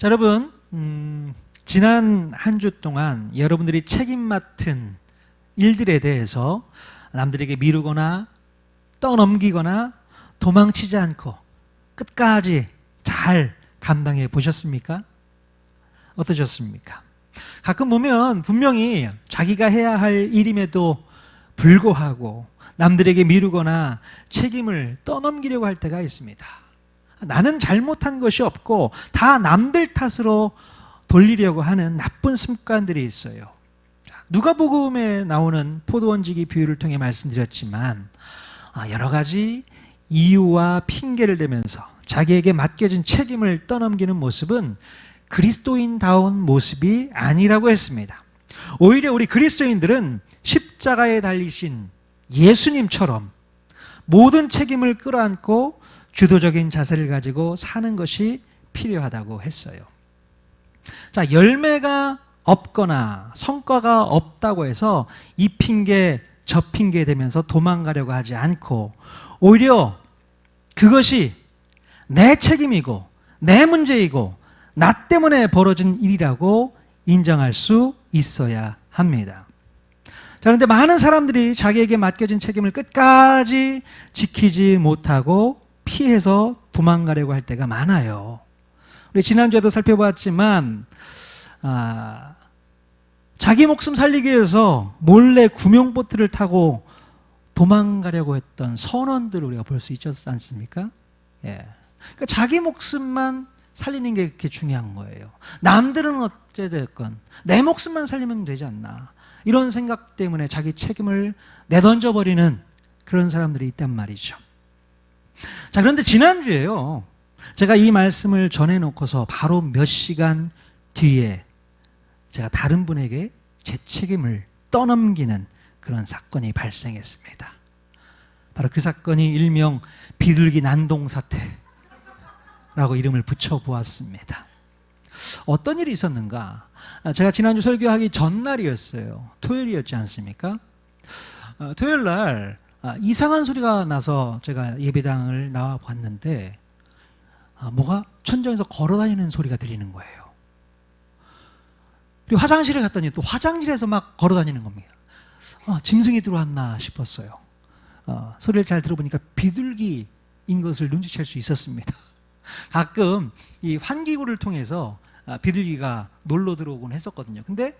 자, 여러분, 지난 한 주 동안 여러분들이 책임 맡은 일들에 대해서 남들에게 미루거나 떠넘기거나 도망치지 않고 끝까지 잘 감당해 보셨습니까? 어떠셨습니까? 가끔 보면 분명히 자기가 해야 할 일임에도 불구하고 남들에게 미루거나 책임을 떠넘기려고 할 때가 있습니다. 나는 잘못한 것이 없고 다 남들 탓으로 돌리려고 하는 나쁜 습관들이 있어요. 누가복음에 나오는 포도원지기 비유를 통해 말씀드렸지만 여러 가지 이유와 핑계를 대면서 자기에게 맡겨진 책임을 떠넘기는 모습은 그리스도인다운 모습이 아니라고 했습니다. 오히려 우리 그리스도인들은 십자가에 달리신 예수님처럼 모든 책임을 끌어안고 주도적인 자세를 가지고 사는 것이 필요하다고 했어요. 자, 열매가 없거나 성과가 없다고 해서 이 핑계 저 핑계 대면서 도망가려고 하지 않고 오히려 그것이 내 책임이고 내 문제이고 나 때문에 벌어진 일이라고 인정할 수 있어야 합니다. 자, 그런데 많은 사람들이 자기에게 맡겨진 책임을 끝까지 지키지 못하고 피해서 도망가려고 할 때가 많아요. 우리 지난주에도 살펴봤지만 자기 목숨 살리기 위해서 몰래 구명보트를 타고 도망가려고 했던 선원들을 우리가 볼 수 있지 않습니까? 예. 그러니까 자기 목숨만 살리는 게 그렇게 중요한 거예요. 남들은 어찌됐건 내 목숨만 살리면 되지 않나, 이런 생각 때문에 자기 책임을 내던져버리는 그런 사람들이 있단 말이죠. 자, 그런데 지난주에요, 제가 이 말씀을 전해놓고서 바로 몇 시간 뒤에 제가 다른 분에게 제 책임을 떠넘기는 그런 사건이 발생했습니다. 바로 그 사건이 일명 비둘기 난동 사태라고 이름을 붙여보았습니다. 어떤 일이 있었는가? 제가 지난주 설교하기 전날이었어요. 토요일이었지 않습니까? 토요일 날 이상한 소리가 나서 제가 예배당을 나와 봤는데 뭐가 천장에서 걸어다니는 소리가 들리는 거예요. 그리고 화장실에 갔더니 또 화장실에서 막 걸어다니는 겁니다. 짐승이 들어왔나 싶었어요. 소리를 잘 들어보니까 비둘기인 것을 눈치챌 수 있었습니다. 가끔 이 환기구를 통해서 비둘기가 놀러 들어오곤 했었거든요. 근데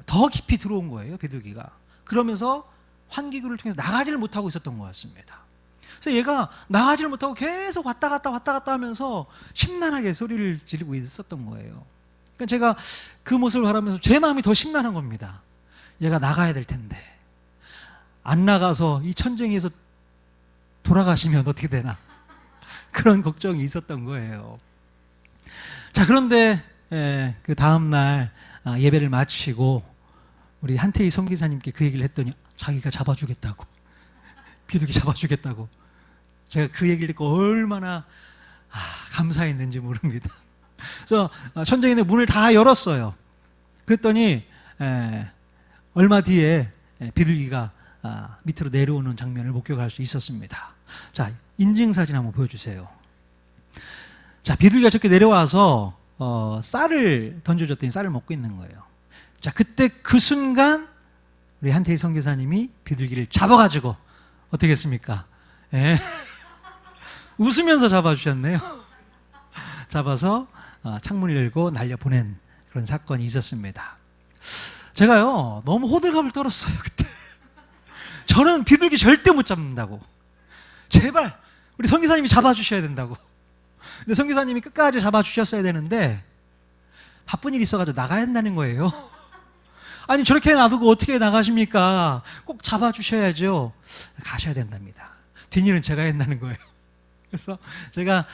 더 깊이 들어온 거예요, 비둘기가. 그러면서 환기구를 통해서 나가지를 못하고 있었던 것 같습니다. 그래서 얘가 나가지를 못하고 계속 왔다 갔다 하면서 심란하게 소리를 지르고 있었던 거예요. 그러니까 제가 그 모습을 바라면서 제 마음이 더 심란한 겁니다. 얘가 나가야 될 텐데 안 나가서 이 천정에서 돌아가시면 어떻게 되나, 그런 걱정이 있었던 거예요. 자, 그런데 그 다음날 예배를 마치고 우리 한태희 선기사님께 그 얘기를 했더니 자기가 잡아주겠다고, 비둘기 잡아주겠다고. 제가 그 얘기를 듣고 얼마나 감사했는지 모릅니다. 그래서 천정인의 문을 다 열었어요. 그랬더니 얼마 뒤에 비둘기가 밑으로 내려오는 장면을 목격할 수 있었습니다. 자, 인증사진 한번 보여주세요. 자, 비둘기가 저렇게 내려와서 쌀을 던져줬더니 쌀을 먹고 있는 거예요. 자, 그때 그 순간 우리 한태희 선교사님이 비둘기를 잡아가지고 어떻게 했습니까? 웃으면서 잡아주셨네요. 잡아서 창문을 열고 날려보낸 그런 사건이 있었습니다. 제가요, 너무 호들갑을 떨었어요, 그때. 저는 비둘기 절대 못 잡는다고. 제발 우리 선교사님이 잡아주셔야 된다고. 근데 선교사님이 끝까지 잡아주셨어야 되는데 바쁜 일이 있어가지고 나가야 한다는 거예요. 아니, 저렇게 놔두고 어떻게 나가십니까? 꼭 잡아주셔야죠. 가셔야 된답니다. 뒷일은 제가 한다는 거예요. 그래서 제가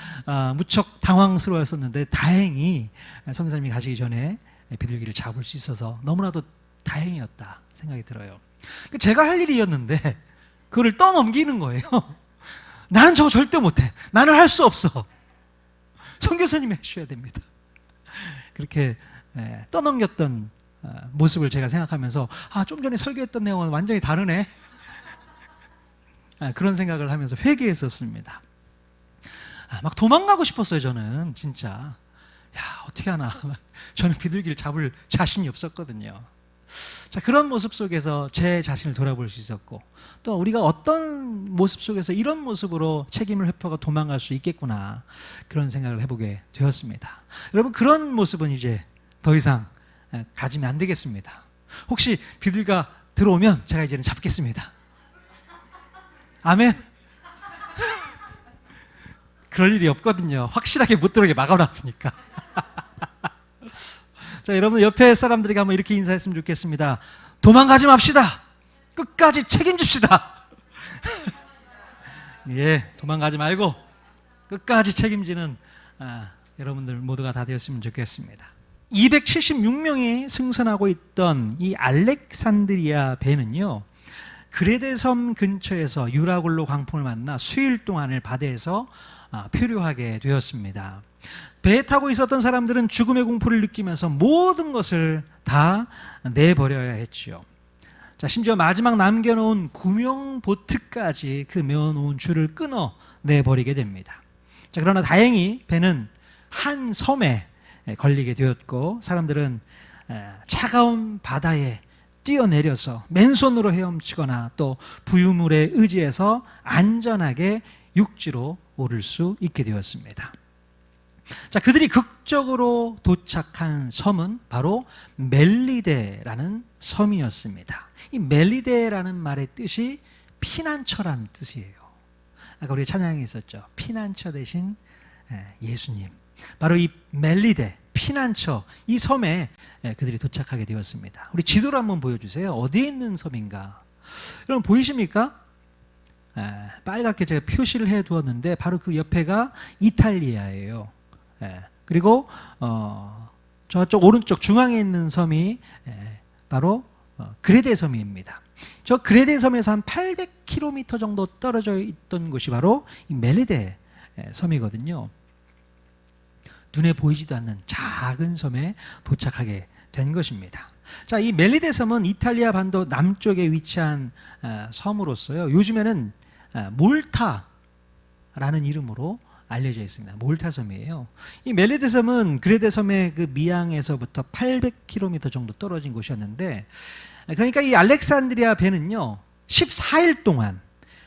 무척 당황스러웠었는데 다행히 선교사님이 가시기 전에 비둘기를 잡을 수 있어서 너무나도 다행이었다 생각이 들어요. 제가 할 일이었는데 그거를 떠넘기는 거예요. 나는 저거 절대 못해. 나는 할 수 없어. 선교사님이 해주셔야 됩니다. 그렇게 떠넘겼던 모습을 제가 생각하면서 좀 전에 설교했던 내용은 완전히 다르네. 그런 생각을 하면서 회개했었습니다. 막 도망가고 싶었어요, 저는 진짜. 어떻게 하나. 저는 비둘기를 잡을 자신이 없었거든요. 자, 그런 모습 속에서 제 자신을 돌아볼 수 있었고, 또 우리가 어떤 모습 속에서 이런 모습으로 책임을 회피하고 도망갈 수 있겠구나, 그런 생각을 해보게 되었습니다. 여러분, 그런 모습은 이제 더 이상 가지면 안 되겠습니다. 혹시 비둘기가 들어오면 제가 이제는 잡겠습니다. 아멘. 그럴 일이 없거든요. 확실하게 못 들어오게 막아놨으니까. 자, 여러분 옆에 사람들에게 한번 이렇게 인사했으면 좋겠습니다. 도망가지 맙시다. 끝까지 책임집시다. 예, 도망가지 말고 끝까지 책임지는 여러분들 모두가 다 되었으면 좋겠습니다. 276명이 승선하고 있던 이 알렉산드리아 배는요, 그레데 섬 근처에서 유라굴로 광풍을 만나 수일 동안을 바다에서 표류하게 되었습니다. 배에 타고 있었던 사람들은 죽음의 공포를 느끼면서 모든 것을 다 내버려야 했지요. 자, 심지어 마지막 남겨놓은 구명보트까지 그 메어놓은 줄을 끊어 내버리게 됩니다. 자, 그러나 다행히 배는 한 섬에 걸리게 되었고, 사람들은 차가운 바다에 뛰어내려서 맨손으로 헤엄치거나 또 부유물에 의지해서 안전하게 육지로 오를 수 있게 되었습니다. 자, 그들이 극적으로 도착한 섬은 바로 멜리데라는 섬이었습니다. 이 멜리데라는 말의 뜻이 피난처라는 뜻이에요. 아까 우리 찬양이 있었죠. 피난처 대신 예수님. 바로 이 멜리데, 피난처, 이 섬에 그들이 도착하게 되었습니다. 우리 지도를 한번 보여주세요. 어디에 있는 섬인가? 여러분 보이십니까? 빨갛게 제가 표시를 해 두었는데 바로 그 옆에가 이탈리아예요. 그리고 저쪽 오른쪽 중앙에 있는 섬이 바로 그레데 섬입니다. 저 그레데 섬에서 한 800km 정도 떨어져 있던 곳이 바로 이 멜리데 섬이거든요. 눈에 보이지도 않는 작은 섬에 도착하게 된 것입니다. 자, 이 멜리데 섬은 이탈리아 반도 남쪽에 위치한 섬으로서요, 요즘에는 몰타라는 이름으로 알려져 있습니다. 몰타 섬이에요. 이 멜리데 섬은 그레데 섬의 그 미항에서부터 800km 정도 떨어진 곳이었는데, 그러니까 이 알렉산드리아 배는요 14일 동안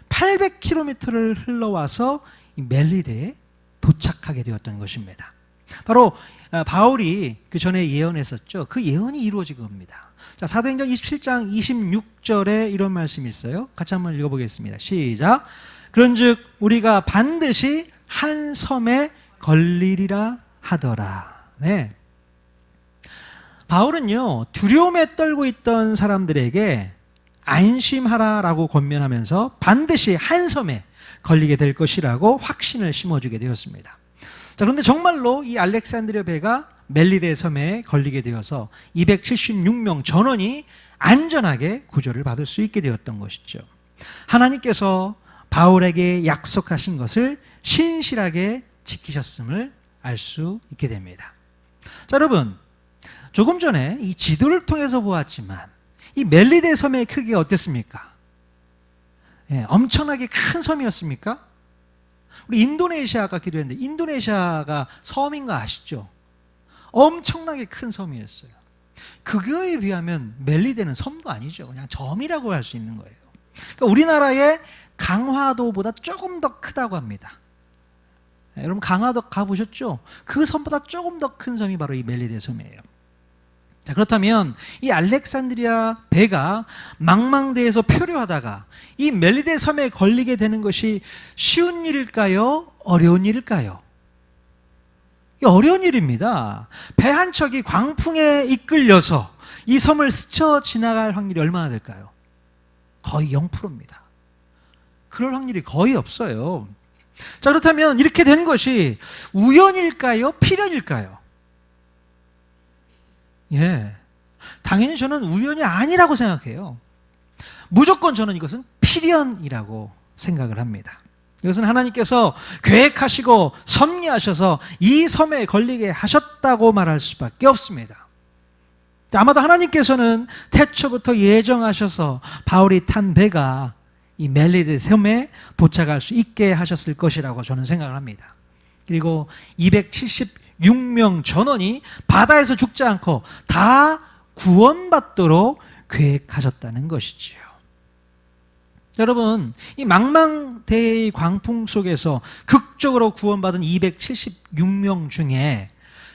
800km를 흘러와서 이 멜리데에 도착하게 되었던 것입니다. 바로 바울이 그 전에 예언했었죠. 그 예언이 이루어진 겁니다. 자, 사도행전 27장 26절에 이런 말씀이 있어요. 같이 한번 읽어보겠습니다. 시작. 그런즉 우리가 반드시 한 섬에 걸리리라 하더라. 네. 바울은요, 두려움에 떨고 있던 사람들에게 안심하라라고 권면하면서 반드시 한 섬에 걸리게 될 것이라고 확신을 심어주게 되었습니다. 자, 그런데 정말로 이 알렉산드리아 배가 멜리데 섬에 걸리게 되어서 276명 전원이 안전하게 구조를 받을 수 있게 되었던 것이죠. 하나님께서 바울에게 약속하신 것을 신실하게 지키셨음을 알 수 있게 됩니다. 자, 여러분, 조금 전에 이 지도를 통해서 보았지만 이 멜리데 섬의 크기가 어땠습니까? 엄청나게 큰 섬이었습니까? 우리 인도네시아가 기도했는데 인도네시아가 섬인 거 아시죠? 엄청나게 큰 섬이었어요. 그거에 비하면 멜리데는 섬도 아니죠. 그냥 점이라고 할 수 있는 거예요. 그러니까 우리나라의 강화도보다 조금 더 크다고 합니다. 여러분 강화도 가보셨죠? 그 섬보다 조금 더 큰 섬이 바로 이 멜리데 섬이에요. 자, 그렇다면 이 알렉산드리아 배가 망망대해에서 표류하다가 이 멜리데 섬에 걸리게 되는 것이 쉬운 일일까요? 어려운 일일까요? 어려운 일입니다. 배 한 척이 광풍에 이끌려서 이 섬을 스쳐 지나갈 확률이 얼마나 될까요? 거의 0%입니다. 그럴 확률이 거의 없어요. 자, 그렇다면 이렇게 된 것이 우연일까요? 필연일까요? 예, 당연히 저는 우연이 아니라고 생각해요. 무조건 저는 이것은 필연이라고 생각을 합니다. 이것은 하나님께서 계획하시고 섭리하셔서 이 섬에 걸리게 하셨다고 말할 수밖에 없습니다. 아마도 하나님께서는 태초부터 예정하셔서 바울이 탄 배가 이 멜리데 섬에 도착할 수 있게 하셨을 것이라고 저는 생각을 합니다. 그리고 76명 전원이 바다에서 죽지 않고 다 구원받도록 계획하셨다는 것이지요. 여러분, 이 망망대해의 광풍 속에서 극적으로 구원받은 276명 중에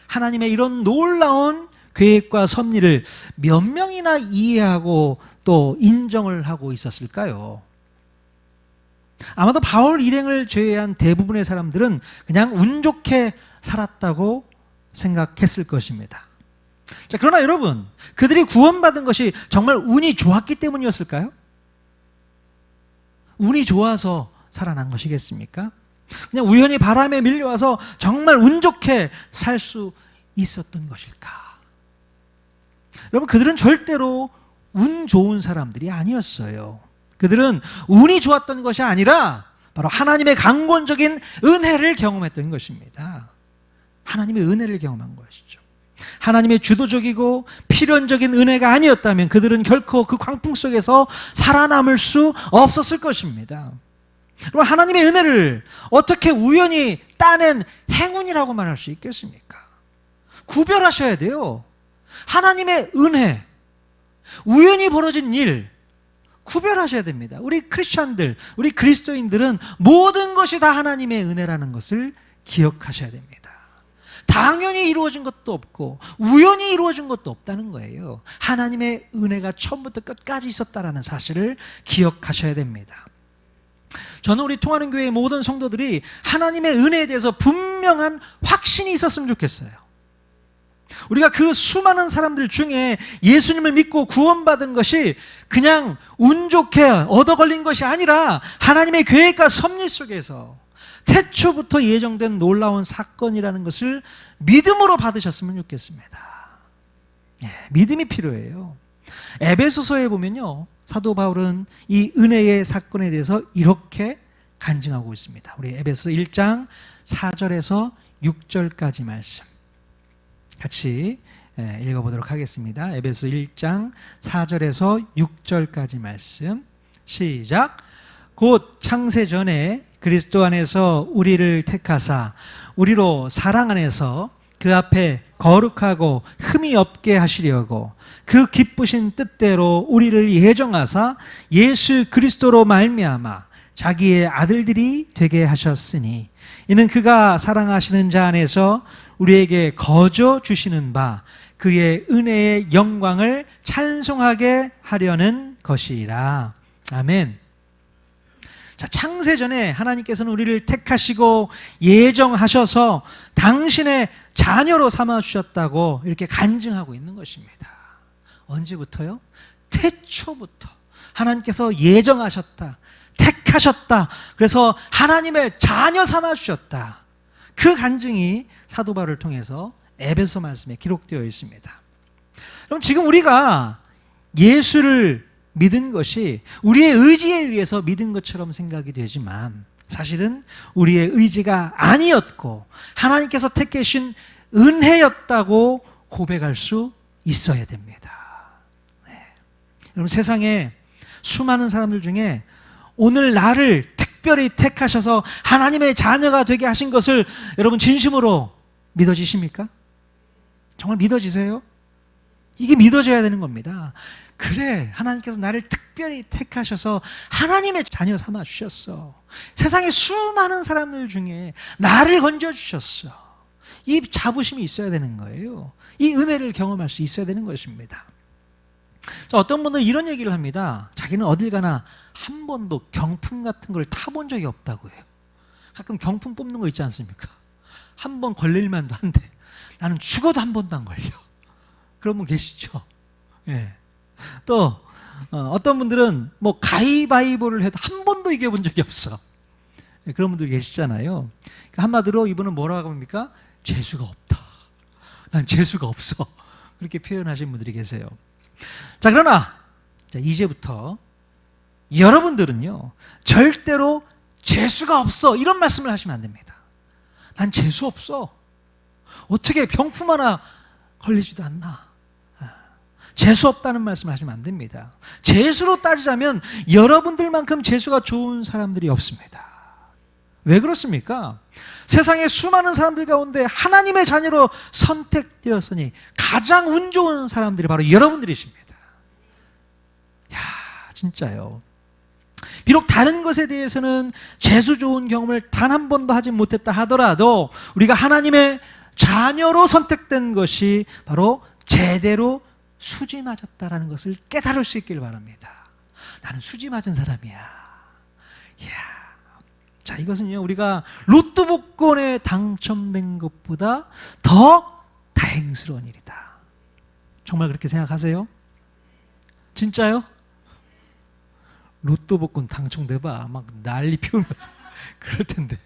하나님의 이런 놀라운 계획과 섭리를 몇 명이나 이해하고 또 인정을 하고 있었을까요? 아마도 바울 일행을 제외한 대부분의 사람들은 그냥 운 좋게 살았다고 생각했을 것입니다. 자, 그러나 여러분, 그들이 구원받은 것이 정말 운이 좋았기 때문이었을까요? 운이 좋아서 살아난 것이겠습니까? 그냥 우연히 바람에 밀려와서 정말 운 좋게 살 수 있었던 것일까? 여러분, 그들은 절대로 운 좋은 사람들이 아니었어요. 그들은 운이 좋았던 것이 아니라 바로 하나님의 강권적인 은혜를 경험했던 것입니다. 하나님의 은혜를 경험한 것이죠. 하나님의 주도적이고 필연적인 은혜가 아니었다면 그들은 결코 그 광풍 속에서 살아남을 수 없었을 것입니다. 그럼 하나님의 은혜를 어떻게 우연히 따낸 행운이라고 말할 수 있겠습니까? 구별하셔야 돼요. 하나님의 은혜, 우연히 벌어진 일, 구별하셔야 됩니다. 우리 크리스찬들, 우리 그리스도인들은 모든 것이 다 하나님의 은혜라는 것을 기억하셔야 됩니다. 당연히 이루어진 것도 없고 우연히 이루어진 것도 없다는 거예요. 하나님의 은혜가 처음부터 끝까지 있었다는 사실을 기억하셔야 됩니다. 저는 우리 통하는 교회의 모든 성도들이 하나님의 은혜에 대해서 분명한 확신이 있었으면 좋겠어요. 우리가 그 수많은 사람들 중에 예수님을 믿고 구원받은 것이 그냥 운 좋게 얻어 걸린 것이 아니라 하나님의 계획과 섭리 속에서 태초부터 예정된 놀라운 사건이라는 것을 믿음으로 받으셨으면 좋겠습니다. 믿음이 필요해요. 에베소서에 보면요, 사도 바울은 이 은혜의 사건에 대해서 이렇게 간증하고 있습니다. 우리 에베소 1장 4절에서 6절까지 말씀 같이 읽어보도록 하겠습니다. 에베소 1장 4절에서 6절까지 말씀 시작. 곧 창세 전에 그리스도 안에서 우리를 택하사 우리로 사랑 안에서 그 앞에 거룩하고 흠이 없게 하시려고 그 기쁘신 뜻대로 우리를 예정하사 예수 그리스도로 말미암아 자기의 아들들이 되게 하셨으니 이는 그가 사랑하시는 자 안에서 우리에게 거저 주시는 바 그의 은혜의 영광을 찬송하게 하려는 것이라. 아멘. 자, 창세전에 하나님께서는 우리를 택하시고 예정하셔서 당신의 자녀로 삼아주셨다고 이렇게 간증하고 있는 것입니다. 언제부터요? 태초부터 하나님께서 예정하셨다, 택하셨다, 그래서 하나님의 자녀 삼아주셨다. 그 간증이 사도 바울을 통해서 에베소 말씀에 기록되어 있습니다. 그럼 지금 우리가 예수를 믿은 것이 우리의 의지에 의해서 믿은 것처럼 생각이 되지만 사실은 우리의 의지가 아니었고 하나님께서 택하신 은혜였다고 고백할 수 있어야 됩니다. 여러분, 세상에 수많은 사람들 중에 오늘 나를 특별히 택하셔서 하나님의 자녀가 되게 하신 것을 여러분 진심으로 믿어지십니까? 정말 믿어지세요? 이게 믿어져야 되는 겁니다. 그래, 하나님께서 나를 특별히 택하셔서 하나님의 자녀 삼아 주셨어. 세상에 수많은 사람들 중에 나를 건져주셨어. 이 자부심이 있어야 되는 거예요. 이 은혜를 경험할 수 있어야 되는 것입니다. 자, 어떤 분들은 이런 얘기를 합니다. 자기는 어딜 가나 한 번도 경품 같은 걸 타본 적이 없다고 해요. 가끔 경품 뽑는 거 있지 않습니까? 한 번 걸릴만도 한데 나는 죽어도 한 번도 안 걸려. 그런 분 계시죠? 예. 또 어떤 분들은 뭐 가위바위보를 해도 한 번도 이겨본 적이 없어. 예, 그런 분들 계시잖아요. 한마디로 이분은 뭐라고 합니까? 재수가 없다. 난 재수가 없어. 그렇게 표현하신 분들이 계세요. 자, 그러나 이제부터 여러분들은요 절대로 재수가 없어 이런 말씀을 하시면 안 됩니다. 난 재수 없어. 어떻게 병품 하나 걸리지도 않나. 재수 없다는 말씀 하시면 안 됩니다. 재수로 따지자면 여러분들만큼 재수가 좋은 사람들이 없습니다. 왜 그렇습니까? 세상의 수많은 사람들 가운데 하나님의 자녀로 선택되었으니 가장 운 좋은 사람들이 바로 여러분들이십니다. 야, 진짜요. 비록 다른 것에 대해서는 재수 좋은 경험을 단 한 번도 하지 못했다 하더라도 우리가 하나님의 자녀로 선택된 것이 바로 제대로 수지 맞았다라는 것을 깨달을 수 있길 바랍니다. 나는 수지 맞은 사람이야. 이야. 자, 이것은요, 우리가 로또 복권에 당첨된 것보다 더 다행스러운 일이다. 정말 그렇게 생각하세요? 진짜요? 로또 복권 당첨돼봐 막 난리 피우면서 그럴 텐데,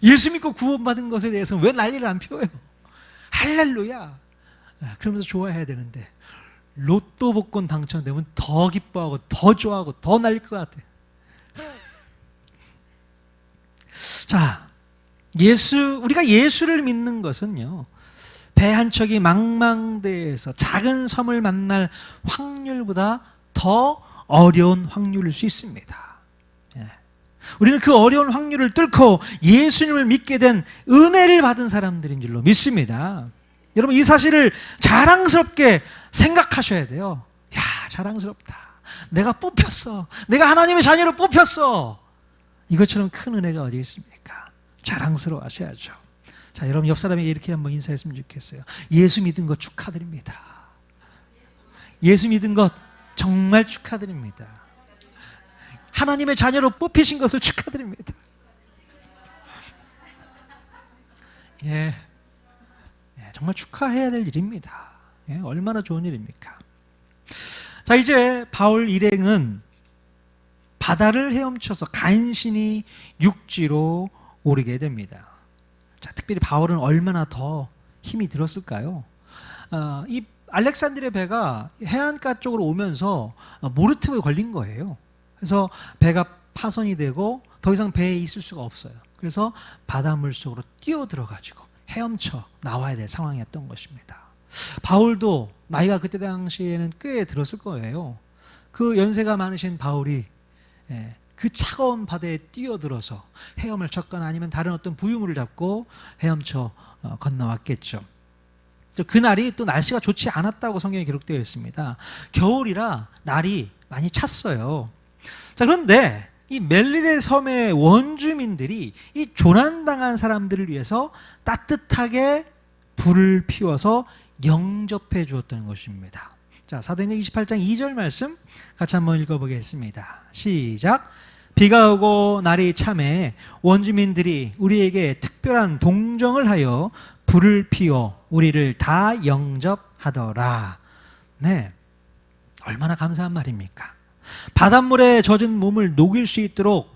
예수 믿고 구원받은 것에 대해서는 왜 난리를 안 피워요? 할렐루야. 그러면서 좋아해야 되는데 로또 복권 당첨되면 더 기뻐하고 더 좋아하고 더 날릴 것 같아. 자, 우리가 예수를 믿는 것은요, 배 한 척이 망망대해에서 작은 섬을 만날 확률보다 더 어려운 확률일 수 있습니다. 우리는 그 어려운 확률을 뚫고 예수님을 믿게 된 은혜를 받은 사람들인 줄로 믿습니다. 여러분, 이 사실을 자랑스럽게 생각하셔야 돼요. 야, 자랑스럽다. 내가 뽑혔어. 내가 하나님의 자녀로 뽑혔어. 이것처럼 큰 은혜가 어디 있습니까? 자랑스러워 하셔야죠. 자, 여러분 옆 사람에게 이렇게 한번 인사했으면 좋겠어요. 예수 믿은 것 축하드립니다. 예수 믿은 것 정말 축하드립니다. 하나님의 자녀로 뽑히신 것을 축하드립니다. 예, 정말 축하해야 될 일입니다. 얼마나 좋은 일입니까? 자, 이제 바울 일행은 바다를 헤엄쳐서 간신히 육지로 오르게 됩니다. 자, 특별히 바울은 얼마나 더 힘이 들었을까요? 이 알렉산드리아 배가 해안가 쪽으로 오면서 모르트에 걸린 거예요. 그래서 배가 파손이 되고 더 이상 배에 있을 수가 없어요. 그래서 바닷물 속으로 뛰어들어가지고 헤엄쳐 나와야 될 상황이었던 것입니다. 바울도 나이가 그때 당시에는 꽤 들었을 거예요. 그 연세가 많으신 바울이 그 차가운 바다에 뛰어들어서 헤엄을 쳤거나 아니면 다른 어떤 부유물을 잡고 헤엄쳐 건너왔겠죠. 그날이 또 날씨가 좋지 않았다고 성경에 기록되어 있습니다. 겨울이라 날이 많이 찼어요. 자, 그런데 이 멜리데 섬의 원주민들이 이 조난당한 사람들을 위해서 따뜻하게 불을 피워서 영접해 주었던 것입니다. 자, 사도행전 28장 2절 말씀 같이 한번 읽어보겠습니다. 시작. 비가 오고 날이 참해 원주민들이 우리에게 특별한 동정을 하여 불을 피워 우리를 다 영접하더라. 네, 얼마나 감사한 말입니까? 바닷물에 젖은 몸을 녹일 수 있도록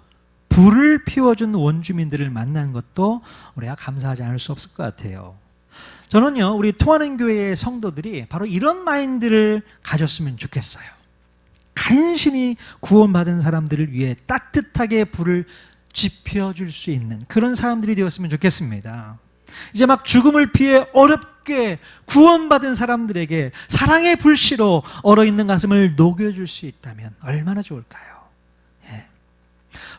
불을 피워준 원주민들을 만난 것도 우리가 감사하지 않을 수 없을 것 같아요. 저는요, 우리 통하는 교회의 성도들이 바로 이런 마인드를 가졌으면 좋겠어요. 간신히 구원받은 사람들을 위해 따뜻하게 불을 지펴줄 수 있는 그런 사람들이 되었으면 좋겠습니다. 이제 막 죽음을 피해 어렵게 구원받은 사람들에게 사랑의 불씨로 얼어있는 가슴을 녹여줄 수 있다면 얼마나 좋을까요? 예.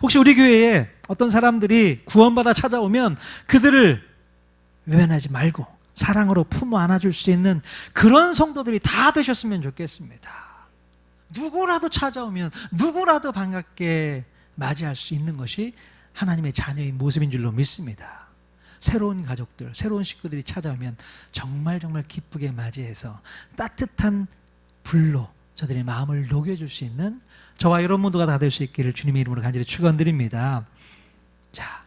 혹시 우리 교회에 어떤 사람들이 구원받아 찾아오면 그들을 외면하지 말고 사랑으로 품어 안아줄 수 있는 그런 성도들이 다 되셨으면 좋겠습니다. 누구라도 찾아오면 누구라도 반갑게 맞이할 수 있는 것이 하나님의 자녀의 모습인 줄로 믿습니다. 새로운 가족들, 새로운 식구들이 찾아오면 정말 기쁘게 맞이해서 따뜻한 불로 저들의 마음을 녹여줄 수 있는 저와 여러분 모두가 다 될 수 있기를 주님의 이름으로 간절히 축원드립니다. 자,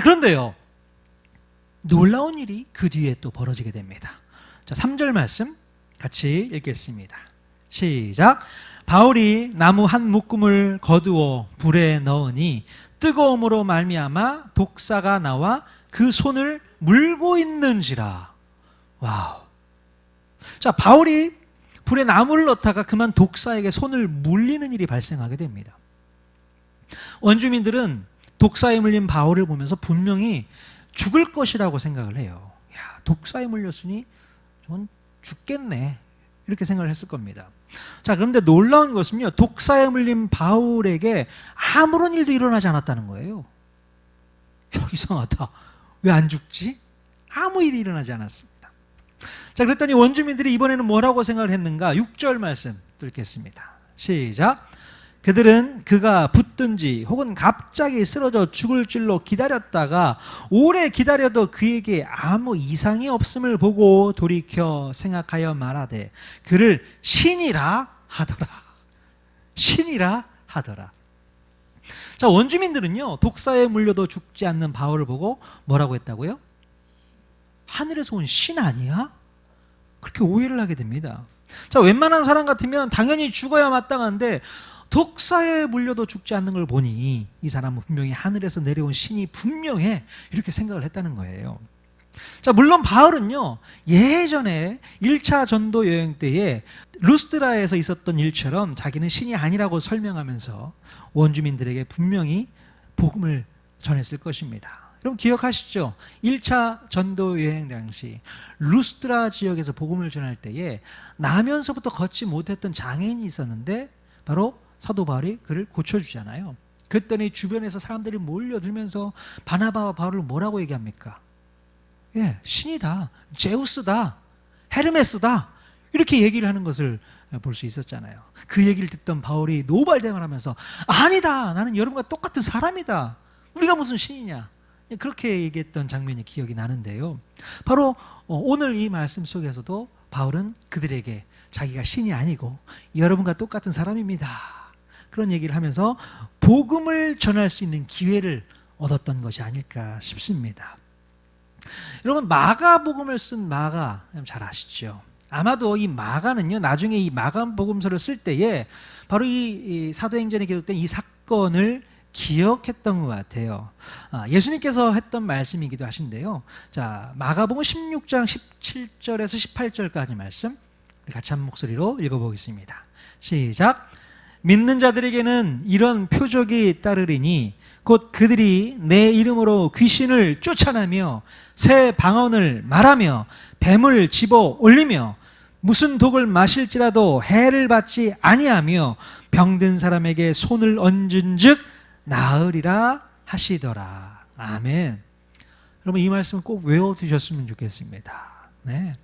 그런데요, 놀라운 일이 그 뒤에 또 벌어지게 됩니다. 자, 3절 말씀 같이 읽겠습니다. 시작. 바울이 나무 한 묶음을 거두어 불에 넣으니 뜨거움으로 말미암아 독사가 나와 그 손을 물고 있는지라. 와우. 자, 바울이 불에 나무를 넣다가 그만 독사에게 손을 물리는 일이 발생하게 됩니다. 원주민들은 독사에 물린 바울을 보면서 분명히 죽을 것이라고 생각을 해요. 야, 독사에 물렸으니 전 죽겠네, 이렇게 생각을 했을 겁니다. 자, 그런데 놀라운 것은요, 독사에 물린 바울에게 아무런 일도 일어나지 않았다는 거예요. 야, 이상하다. 왜 안 죽지? 아무 일이 일어나지 않았습니다. 자, 그랬더니 원주민들이 이번에는 뭐라고 생각을 했는가? 6절 말씀 읽겠습니다. 시작. 그들은 그가 붙든지 혹은 갑자기 쓰러져 죽을 줄로 기다렸다가 오래 기다려도 그에게 아무 이상이 없음을 보고 돌이켜 생각하여 말하되 그를 신이라 하더라. 신이라 하더라. 자, 원주민들은요, 독사에 물려도 죽지 않는 바울을 보고 뭐라고 했다고요? 하늘에서 온 신 아니야? 그렇게 오해를 하게 됩니다. 자, 웬만한 사람 같으면 당연히 죽어야 마땅한데 독사에 물려도 죽지 않는 걸 보니 이 사람은 분명히 하늘에서 내려온 신이 분명해, 이렇게 생각을 했다는 거예요. 자, 물론 바울은요, 예전에 1차 전도 여행 때에 루스드라에서 있었던 일처럼 자기는 신이 아니라고 설명하면서 원주민들에게 분명히 복음을 전했을 것입니다. 여러분 기억하시죠? 1차 전도 여행 당시 루스드라 지역에서 복음을 전할 때에 나면서부터 걷지 못했던 장애인이 있었는데 바로 사도 바울이 그를 고쳐주잖아요. 그랬더니 주변에서 사람들이 몰려들면서 바나바와 바울을 뭐라고 얘기합니까? 예, 신이다, 제우스다, 헤르메스다, 이렇게 얘기를 하는 것을 볼 수 있었잖아요. 그 얘기를 듣던 바울이 노발대발하면서 아니다, 나는 여러분과 똑같은 사람이다, 우리가 무슨 신이냐, 그렇게 얘기했던 장면이 기억이 나는데요. 바로 오늘 이 말씀 속에서도 바울은 그들에게 자기가 신이 아니고 여러분과 똑같은 사람입니다, 그런 얘기를 하면서 복음을 전할 수 있는 기회를 얻었던 것이 아닐까 싶습니다. 여러분, 마가복음을 쓴 마가 잘 아시죠? 아마도 이 마가는요, 나중에 이 마가복음서를 쓸 때에 바로 이 사도행전에 기록된 이 사건을 기억했던 것 같아요. 예수님께서 했던 말씀이기도 하신데요. 자, 마가복음 16장 17절에서 18절까지 말씀 같이 한 목소리로 읽어보겠습니다. 시작. 믿는 자들에게는 이런 표적이 따르리니 곧 그들이 내 이름으로 귀신을 쫓아내며 새 방언을 말하며 뱀을 집어 올리며 무슨 독을 마실지라도 해를 받지 아니하며 병든 사람에게 손을 얹은즉 나으리라 하시더라. 아멘. 여러분, 이 말씀을 꼭 외워두셨으면 좋겠습니다. 네.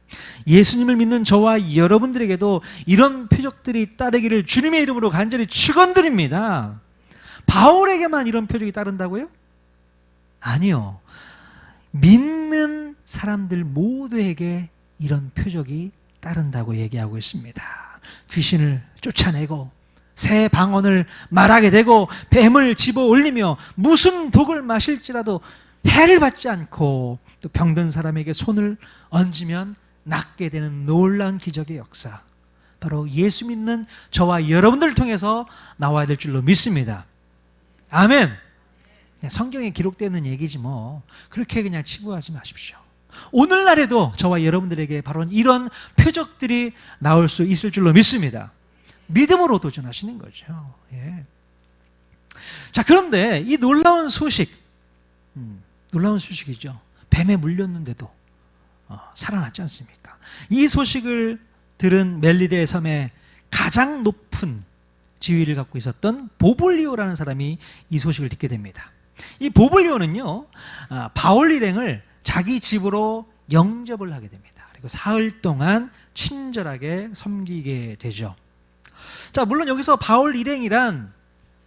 예수님을 믿는 저와 여러분들에게도 이런 표적들이 따르기를 주님의 이름으로 간절히 축원드립니다. 바울에게만 이런 표적이 따른다고요? 아니요. 믿는 사람들 모두에게 이런 표적이 따른다고 얘기하고 있습니다. 귀신을 쫓아내고 새 방언을 말하게 되고 뱀을 집어 올리며 무슨 독을 마실지라도 해를 받지 않고 또 병든 사람에게 손을 얹으면 낫게 되는 놀라운 기적의 역사, 바로 예수 믿는 저와 여러분들을 통해서 나와야 될 줄로 믿습니다. 아멘. 성경에 기록되는 얘기지 뭐 그렇게 그냥 치부하지 마십시오. 오늘날에도 저와 여러분들에게 바로 이런 표적들이 나올 수 있을 줄로 믿습니다. 믿음으로 도전하시는 거죠. 예. 자, 그런데 이 놀라운 소식, 놀라운 소식이죠. 뱀에 물렸는데도 살아났지 않습니까? 이 소식을 들은 멜리데 섬의 가장 높은 지위를 갖고 있었던 보블리오라는 사람이 이 소식을 듣게 됩니다. 이 보블리오는요, 바울 일행을 자기 집으로 영접을 하게 됩니다. 그리고 사흘 동안 친절하게 섬기게 되죠. 자, 물론 여기서 바울 일행이란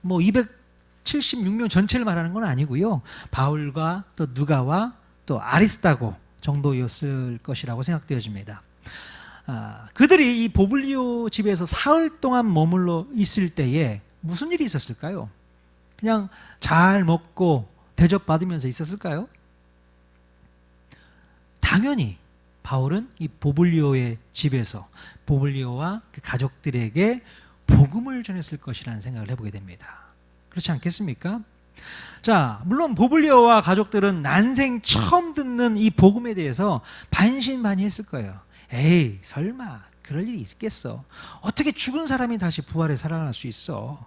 뭐 276명 전체를 말하는 건 아니고요. 바울과 또 누가와 또 아리스다고 정도였을 것이라고 생각되어집니다. 그들이 이 보블리오 집에서 사흘 동안 머물러 있을 때에 무슨 일이 있었을까요? 그냥 잘 먹고 대접받으면서 있었을까요? 당연히 바울은 이 보블리오의 집에서 보블리오와 그 가족들에게 복음을 전했을 것이라는 생각을 해보게 됩니다. 그렇지 않겠습니까? 자, 물론 보블리오와 가족들은 난생 처음 듣는 이 복음에 대해서 반신반의했을 거예요. 에이, 설마 그럴 일이 있겠어? 어떻게 죽은 사람이 다시 부활해 살아날 수 있어?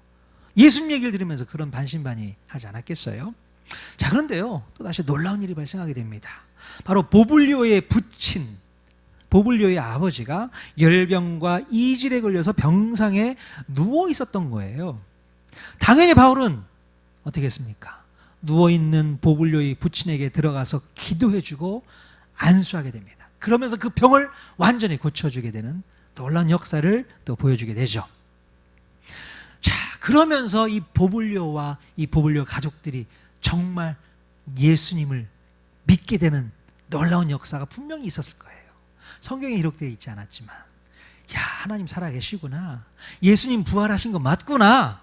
예수님 얘기를 들으면서 그런 반신반의 하지 않았겠어요? 자, 그런데요, 또 다시 놀라운 일이 발생하게 됩니다. 바로 보블리오의 부친, 보블리오의 아버지가 열병과 이질에 걸려서 병상에 누워 있었던 거예요. 당연히 바울은 어떻게 했습니까? 누워있는 보불료의 부친에게 들어가서 기도해주고 안수하게 됩니다. 그러면서 그 병을 완전히 고쳐주게 되는 놀라운 역사를 또 보여주게 되죠. 자, 그러면서 이 보불료와 이 보불료 가족들이 정말 예수님을 믿게 되는 놀라운 역사가 분명히 있었을 거예요. 성경에 기록되어 있지 않았지만, 야, 하나님 살아계시구나, 예수님 부활하신 거 맞구나,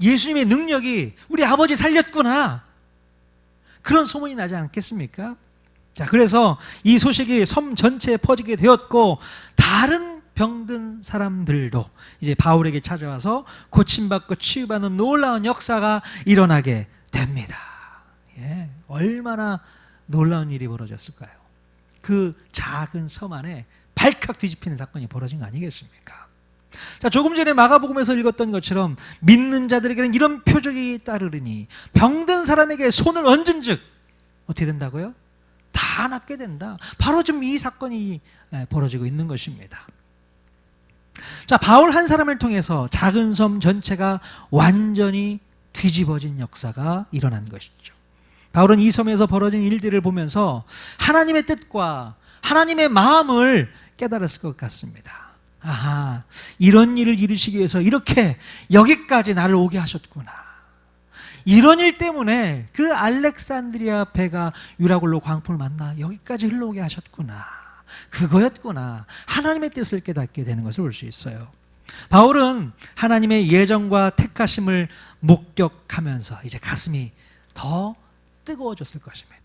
예수님의 능력이 우리 아버지 살렸구나, 그런 소문이 나지 않겠습니까? 자, 그래서 이 소식이 섬 전체에 퍼지게 되었고, 다른 병든 사람들도 이제 바울에게 찾아와서 고침받고 치유받는 놀라운 역사가 일어나게 됩니다. 예, 얼마나 놀라운 일이 벌어졌을까요? 그 작은 섬 안에 발칵 뒤집히는 사건이 벌어진 거 아니겠습니까? 자, 조금 전에 마가복음에서 읽었던 것처럼 믿는 자들에게는 이런 표적이 따르리니 병든 사람에게 손을 얹은 즉 어떻게 된다고요? 다 낫게 된다. 바로 지금 이 사건이 벌어지고 있는 것입니다. 자, 바울 한 사람을 통해서 작은 섬 전체가 완전히 뒤집어진 역사가 일어난 것이죠. 바울은 이 섬에서 벌어진 일들을 보면서 하나님의 뜻과 하나님의 마음을 깨달았을 것 같습니다. 아하, 이런 일을 이루시기 위해서 이렇게 여기까지 나를 오게 하셨구나. 이런 일 때문에 그 알렉산드리아 배가 유라굴로 광풍을 만나 여기까지 흘러오게 하셨구나. 그거였구나. 하나님의 뜻을 깨닫게 되는 것을 볼 수 있어요. 바울은 하나님의 예정과 택하심을 목격하면서 이제 가슴이 더 뜨거워졌을 것입니다.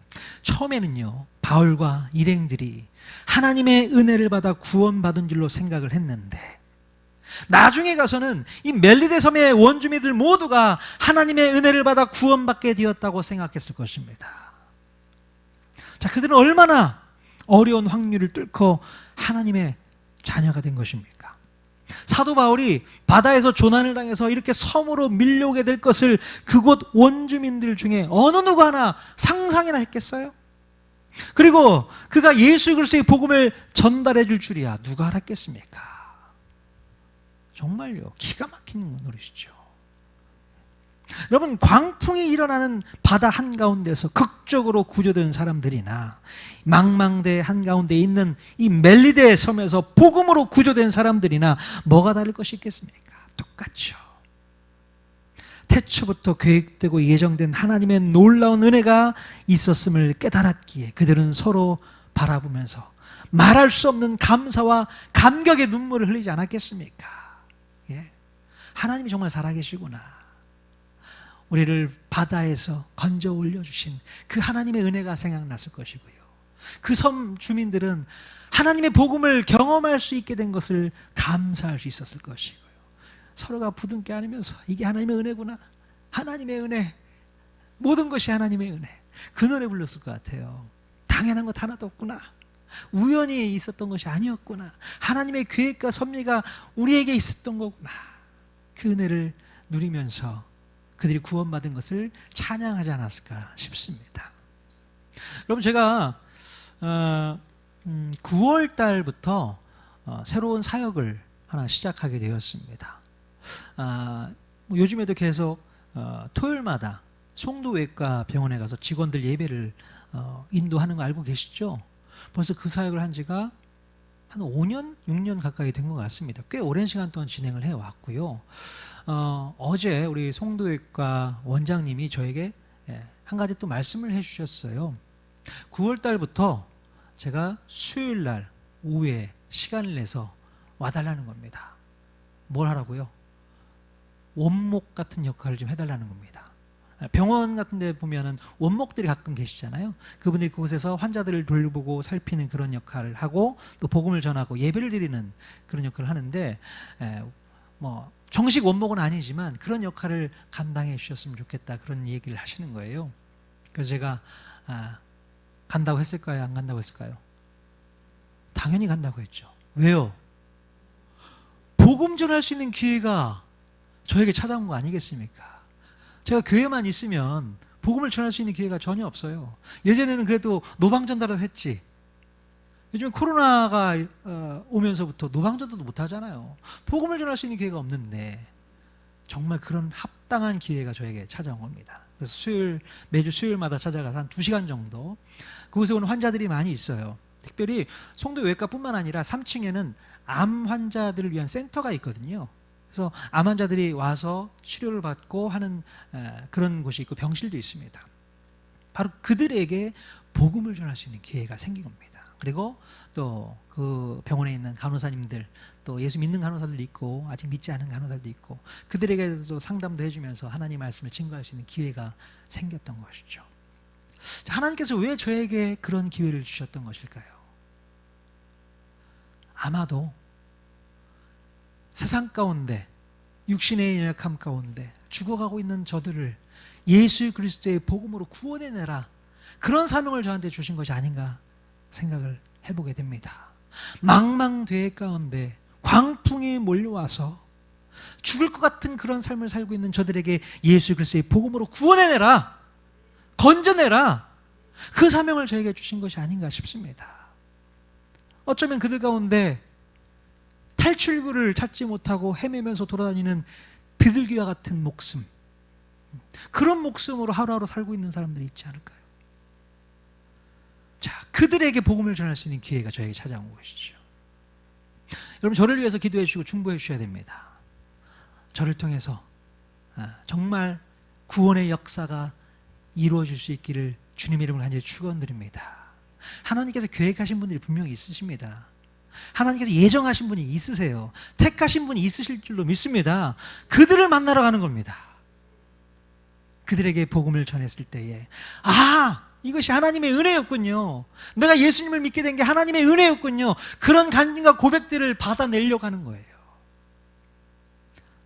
처음에는요, 바울과 일행들이 하나님의 은혜를 받아 구원받은 줄로 생각을 했는데, 나중에 가서는 이 멜리데 섬의 원주민들 모두가 하나님의 은혜를 받아 구원받게 되었다고 생각했을 것입니다. 자, 그들은 얼마나 어려운 확률을 뚫고 하나님의 자녀가 된 것입니까? 사도 바울이 바다에서 조난을 당해서 이렇게 섬으로 밀려오게 될 것을 그곳 원주민들 중에 어느 누구 하나 상상이나 했겠어요? 그리고 그가 예수 그리스도의 복음을 전달해 줄 줄이야 누가 알았겠습니까? 정말요, 기가 막힌 노릇이죠. 여러분, 광풍이 일어나는 바다 한가운데서 극적으로 구조된 사람들이나 망망대 한가운데 있는 이 멜리데 섬에서 복음으로 구조된 사람들이나 뭐가 다를 것이 있겠습니까? 똑같죠. 태초부터 계획되고 예정된 하나님의 놀라운 은혜가 있었음을 깨달았기에 그들은 서로 바라보면서 말할 수 없는 감사와 감격의 눈물을 흘리지 않았겠습니까? 예. 하나님이 정말 살아계시구나. 우리를 바다에서 건져 올려주신 그 하나님의 은혜가 생각났을 것이고요. 그 섬 주민들은 하나님의 복음을 경험할 수 있게 된 것을 감사할 수 있었을 것이고요. 서로가 부둥켜 안으면서 이게 하나님의 은혜구나. 하나님의 은혜. 모든 것이 하나님의 은혜. 그 노래 불렀을 것 같아요. 당연한 것 하나도 없구나. 우연히 있었던 것이 아니었구나. 하나님의 계획과 섭리가 우리에게 있었던 거구나. 그 은혜를 누리면서 그들이 구원받은 것을 찬양하지 않았을까 싶습니다. 여러분, 제가 9월 달부터 새로운 사역을 하나 시작하게 되었습니다. 요즘에도 계속 토요일마다 송도외과 병원에 가서 직원들 예배를 인도하는 거 알고 계시죠? 벌써 그 사역을 한 지가 한 5년, 6년 가까이 된 것 같습니다. 꽤 오랜 시간 동안 진행을 해왔고요. 어제 우리 송도외과 원장님이 저에게 한 가지 또 말씀을 해주셨어요. 9월 달부터 제가 수요일 날 오후에 시간을 내서 와달라는 겁니다. 뭘 하라고요? 원목 같은 역할을 좀 해달라는 겁니다. 병원 같은 데 보면은 원목들이 가끔 계시잖아요. 그분들이 그곳에서 환자들을 돌보고 살피는 그런 역할을 하고 또 복음을 전하고 예배를 드리는 그런 역할을 하는데, 뭐 정식 원목은 아니지만 그런 역할을 감당해 주셨으면 좋겠다, 그런 얘기를 하시는 거예요. 그래서 제가 간다고 했을까요? 안 간다고 했을까요? 당연히 간다고 했죠. 왜요? 복음 전할 수 있는 기회가 저에게 찾아온 거 아니겠습니까? 제가 교회만 있으면 복음을 전할 수 있는 기회가 전혀 없어요. 예전에는 그래도 노방전달을 했지. 요즘 코로나가 오면서부터 노방전도 못 하잖아요. 복음을 전할 수 있는 기회가 없는데 정말 그런 합당한 기회가 저에게 찾아온 겁니다. 그래서 매주 수요일마다 찾아가서 한 2시간 정도 그곳에 오는 환자들이 많이 있어요. 특별히 송도 외과뿐만 아니라 3층에는 암 환자들을 위한 센터가 있거든요. 그래서 암 환자들이 와서 치료를 받고 하는 그런 곳이 있고 병실도 있습니다. 바로 그들에게 복음을 전할 수 있는 기회가 생긴 겁니다. 그리고 또 그 병원에 있는 간호사님들, 또 예수 믿는 간호사들도 있고 아직 믿지 않은 간호사들도 있고 그들에게도 상담도 해주면서 하나님 말씀을 증거할 수 있는 기회가 생겼던 것이죠. 하나님께서 왜 저에게 그런 기회를 주셨던 것일까요? 아마도 세상 가운데 육신의 연약함 가운데 죽어가고 있는 저들을 예수 그리스도의 복음으로 구원해내라, 그런 사명을 저한테 주신 것이 아닌가 생각을 해보게 됩니다. 망망대해 가운데 광풍이 몰려와서 죽을 것 같은 그런 삶을 살고 있는 저들에게 예수 그리스도의 복음으로 구원해내라, 건져내라, 그 사명을 저에게 주신 것이 아닌가 싶습니다. 어쩌면 그들 가운데 탈출구를 찾지 못하고 헤매면서 돌아다니는 비둘기와 같은 목숨, 그런 목숨으로 하루하루 살고 있는 사람들이 있지 않을까요? 자, 그들에게 복음을 전할 수 있는 기회가 저에게 찾아온 것이죠. 여러분, 저를 위해서 기도해 주시고 중보해 주셔야 됩니다. 저를 통해서 정말 구원의 역사가 이루어질 수 있기를 주님의 이름으로 간절히 축원드립니다. 하나님께서 계획하신 분들이 분명히 있으십니다. 하나님께서 예정하신 분이 있으세요. 택하신 분이 있으실 줄로 믿습니다. 그들을 만나러 가는 겁니다. 그들에게 복음을 전했을 때에 이것이 하나님의 은혜였군요. 내가 예수님을 믿게 된 게 하나님의 은혜였군요. 그런 간증과 고백들을 받아내려고 하는 거예요.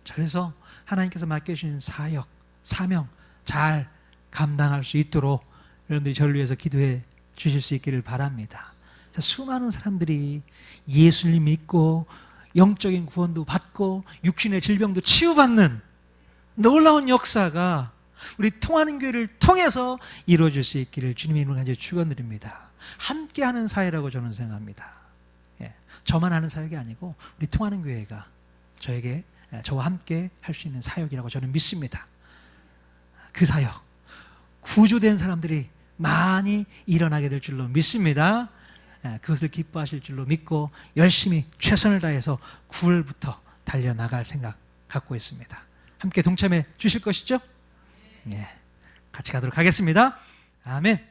자, 그래서 하나님께서 맡겨주신 사역, 사명 잘 감당할 수 있도록 여러분들이 저를 위해서 기도해 주실 수 있기를 바랍니다. 자, 수많은 사람들이 예수를 믿고 영적인 구원도 받고 육신의 질병도 치유받는 놀라운 역사가 우리 통하는 교회를 통해서 이루어질 수 있기를 주님의 이름으로 간절히 축원드립니다. 함께하는 사회라고 저는 생각합니다. 저만 하는 사역이 아니고 우리 통하는 교회가 저와 함께 할 수 있는 사역이라고 저는 믿습니다. 그 사역, 구조된 사람들이 많이 일어나게 될 줄로 믿습니다. 그것을 기뻐하실 줄로 믿고 열심히 최선을 다해서 9월부터 달려나갈 생각 갖고 있습니다. 함께 동참해 주실 것이죠? 같이 가도록 하겠습니다. 아멘.